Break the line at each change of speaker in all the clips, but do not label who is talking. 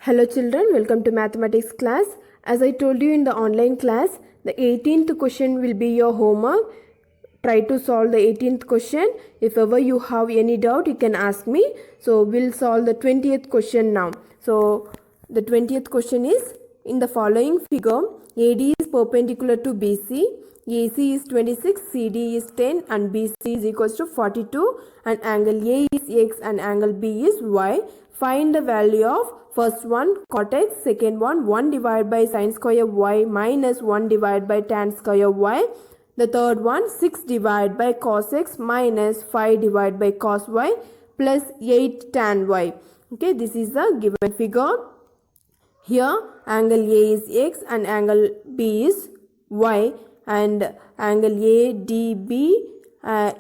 Hello children, welcome to mathematics class. As I told you in the online class, the 18th question will be your homework. Try to solve the 18th question. If ever you have any doubt, you can ask me. So we'll solve the 20th question now. So the 20th question is, in the following figure, AD is perpendicular to BC, AC is 26, CD is 10 and BC is equals to 42 and angle A is X and angle B is Y. Find the value of first one cot x, second one 1 divided by sin square y minus 1 divided by tan square y. The third one 6 divided by cos x minus 5 divided by cos y plus 8 tan y. Okay, this is the given figure. Here angle A is x and angle B is y and angle ADB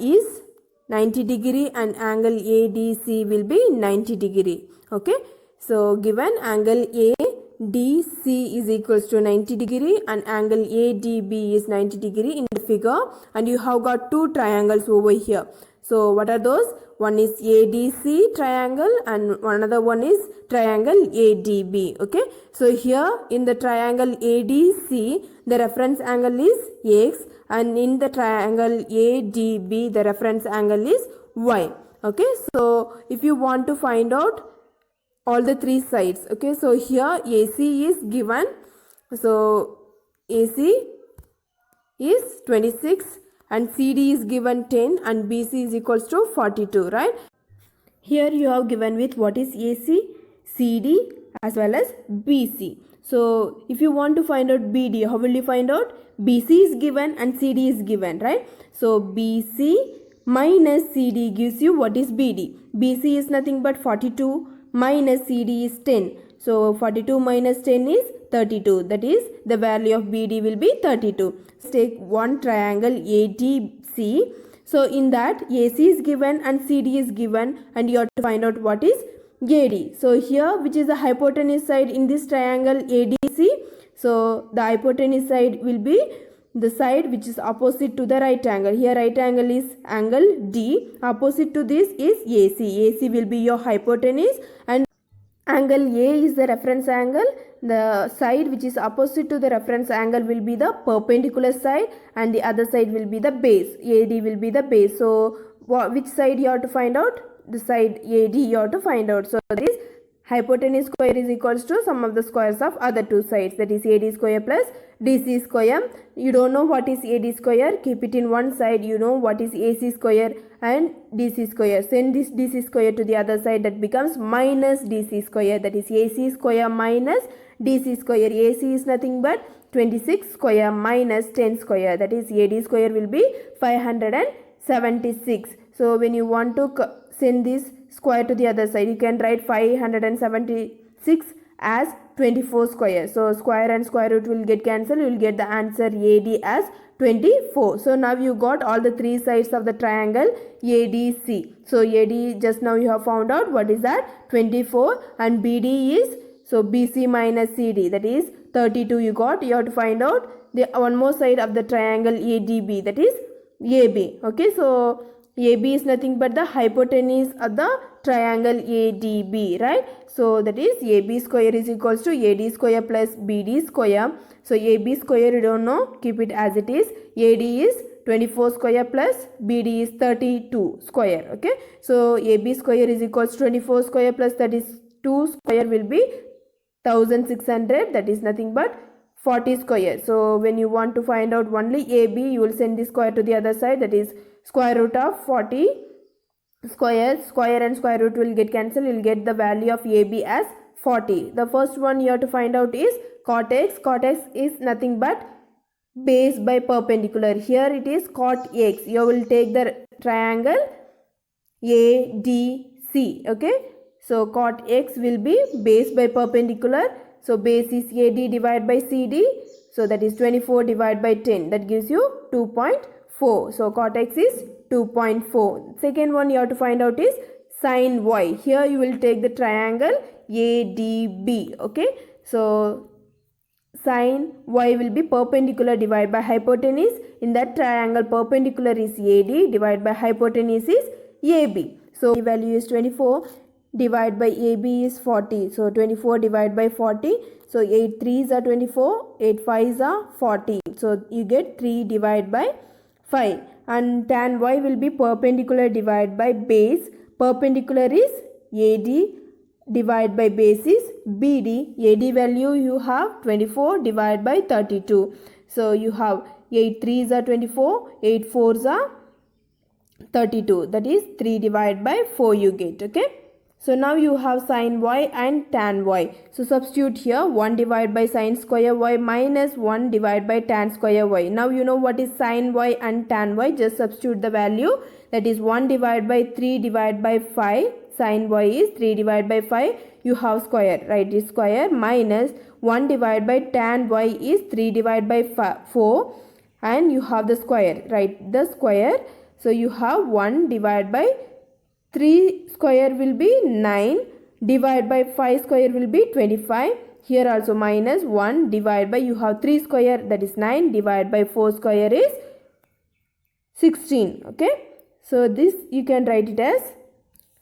is 90 degree and angle ADC will be 90 degree. Okay, so given angle ADC is equals to 90 degree and angle ADB is 90 degree in the figure, and you have got two triangles over here. So what are those? One is ADC triangle and another one is triangle ADB. Okay, so here in the triangle ADC the reference angle is X and in the triangle ADB the reference angle is Y. Okay, so if you want to find out all the three sides, okay, so here AC is given, so AC is 26 and CD is given 10 and BC is equals to 42, right? Here you have given with what is AC, CD as well as BC. So if you want to find out BD, how will you find out? BC is given and CD is given, right? So BC minus CD gives you what is BD. BC is nothing but 42 minus CD is 10. So 42 minus 10 is 32. That is the value of BD will be 32. Let's take one triangle ADC. So in that AC is given and CD is given and you have to find out what is AD. So here which is the hypotenuse side in this triangle ADC. So the hypotenuse side will be the side which is opposite to the right angle. Here right angle is angle D. Opposite to this is AC. AC will be your hypotenuse and angle A is the reference angle. The side which is opposite to the reference angle will be the perpendicular side and the other side will be the base. AD will be the base. So which side you have to find out? The side AD you have to find out. So that is hypotenuse square is equals to sum of the squares of other two sides, that is AD square plus DC square. You don't know what is AD square, keep it in one side. You know what is AC square and DC square. Send this DC square to the other side, that becomes minus DC square, that is AC square minus DC square. AC is nothing but 26 square minus 10 square, that is AD square will be 576. So when you want to send this square to the other side, you can write 576 as 24 square. So square and square root will get cancelled. You will get the answer AD as 24. So now you got all the three sides of the triangle ADC. So AD just now you have found out what is that, 24, and BD is, so BC minus CD, that is 32 you got. You have to find out the one more side of the triangle ADB, that is AB. Okay, so AB is nothing but the hypotenuse of the triangle ADB, right? So that is AB square is equals to AD square plus BD square. So AB square you don't know, keep it as it is. AD is 24 square plus BD is 32 square. Okay, so AB square is equals to 24 square plus 32 square will be 1600, that is nothing but 40 square. So when you want to find out only AB, you will send the square to the other side, that is square root of 40 square. Square and square root will get cancelled. You will get the value of AB as 40. The first one you have to find out is cot x. Cot x is nothing but base by perpendicular. Here it is cot x. You will take the triangle ADC. Okay, so cot x will be base by perpendicular. So base is AD divided by CD. So that is 24 divided by 10. That gives you 2.4. So cot x is 2.4. Second one you have to find out is sin y. Here you will take the triangle ADB. Okay, so sin y will be perpendicular divided by hypotenuse. In that triangle perpendicular is AD divided by hypotenuse is AB. So the value is 24. divided by AB is 40. So 24 divided by 40. So 8 3s are 24, 8 5s are 40. So you get 3 divided by 5. And tan y will be perpendicular divided by base. Perpendicular is AD divided by base is BD. AD value you have 24 divided by 32. So you have 8 3s are 24, 8 4s are 32. That is 3 divided by 4 you get. Okay. So now you have sin y and tan y. So substitute here 1 divided by sin square y minus 1 divided by tan square y. Now you know what is sin y and tan y. Just substitute the value. That is 1 divided by 3 divided by 5. Sin y is 3 divided by 5. You have square. Right, is square minus 1 divided by tan y is 3 divided by 4. And you have the square. Right, the square. So you have 1 divided by 3 square will be 9, divided by 5 square will be 25. Here also minus 1 divided by, you have 3 square, that is 9, divided by 4 square is 16. Okay. So this you can write it as,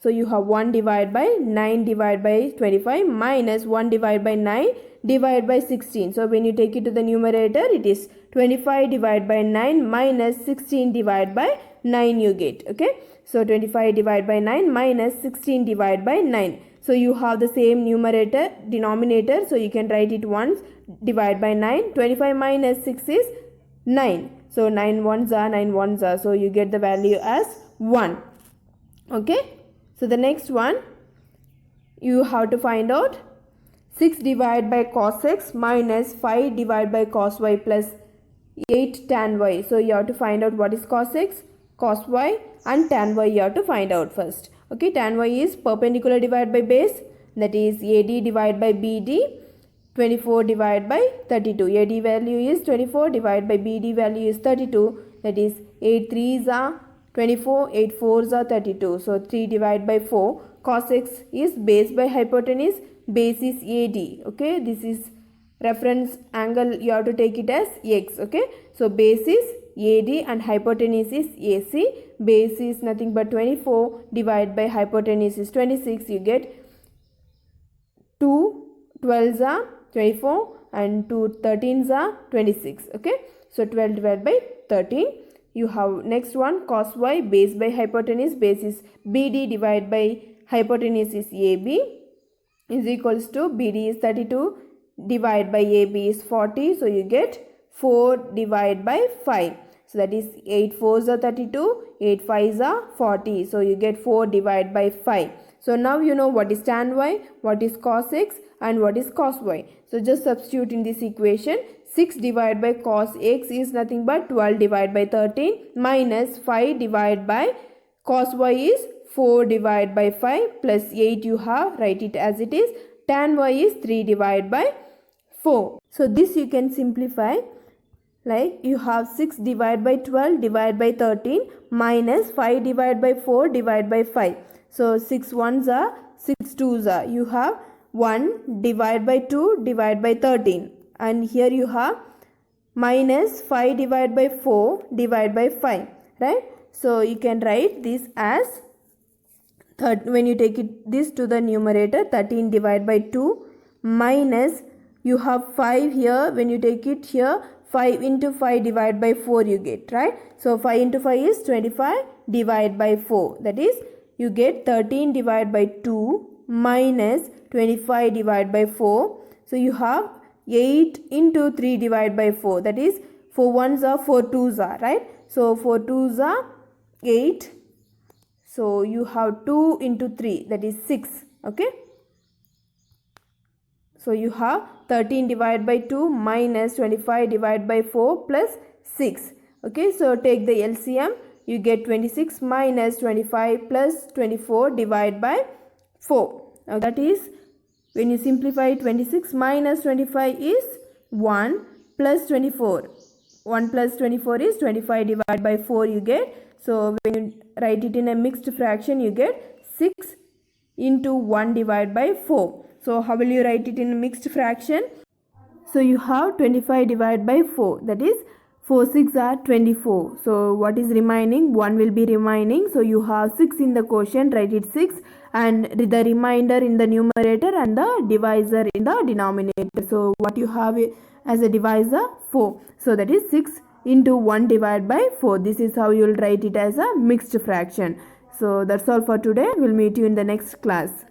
so you have 1 divided by 9 divided by 25 minus 1 divided by 9 divided by 16. So when you take it to the numerator, it is 25 divided by 9 minus 16 divided by 9 you get. Okay. So 25 divided by 9 minus 16 divided by 9. So you have the same numerator, denominator. So you can write it once, divide by 9. 25 minus 6 is 9. So 9 ones are 9 ones are. So you get the value as 1. Okay. So the next one, you have to find out 6 divided by cos x minus 5 divided by cos y plus 8 tan y. So you have to find out what is cos x, cos y and tan y you have to find out first. Okay, tan y is perpendicular divided by base, that is AD divided by BD, 24 divided by 32. AD value is 24 divided by BD value is 32, that is 8 3s are 24, 8 4s are 32. So 3 divided by 4. Cos x is base by hypotenuse, base is AD. Okay, this is reference angle, you have to take it as x. Okay, so base is AD and hypotenuse is AC. Base is nothing but 24 divided by hypotenuse is 26. You get 2 12s are 24 and 2 13s are 26. Okay, so 12 divided by 13. You have next one, cos y, base by hypotenuse, base is BD divided by hypotenuse is AB is equals to BD is 32 divided by AB is 40. So you get 4 divided by 5. So that is 8 4s are 32, 8 5s are 40. So you get 4 divided by 5. So now you know what is tan y, what is cos x and what is cos y. So just substitute in this equation. 6 divided by cos x is nothing but 12 divided by 13 minus 5 divided by cos y is 4 divided by 5 plus 8 you have, write it as it is. Tan y is 3 divided by 4. So this you can simplify. Like you have 6 divided by 12 divided by 13 minus 5 divided by 4 divided by 5. So 6 1s are 6 2s are. You have 1 divided by 2 divided by 13. And here you have minus 5 divided by 4 divided by 5. Right. So you can write this as, when you take this to the numerator, 13 divided by 2 minus, you have 5 here, when you take it here, 5 into 5 divided by 4 you get, right? So 5 into 5 is 25 divided by 4. That is, you get 13 divided by 2 minus 25 divided by 4. So you have 8 into 3 divided by 4. That is, 4 1s are 4 2s are, right? So 4 2s are 8. So you have 2 into 3, that is 6. Okay. So you have 13 divided by 2 minus 25 divided by 4 plus 6. Okay, so take the LCM. You get 26 minus 25 plus 24 divided by 4. That is, when you simplify, 26 minus 25 is 1 plus 24. 1 plus 24 is 25 divided by 4 you get. So when you write it in a mixed fraction, you get 6 into 1 divided by 4. So how will you write it in a mixed fraction? So you have 25 divided by 4, that is 4 6 are 24. So what is remaining? 1 will be remaining. So you have 6 in the quotient, write it 6, and the remainder in the numerator and the divisor in the denominator. So what you have as a divisor? 4. So that is 6 into 1 divided by 4. This is how you will write it as a mixed fraction. So that's all for today. We'll meet you in the next class.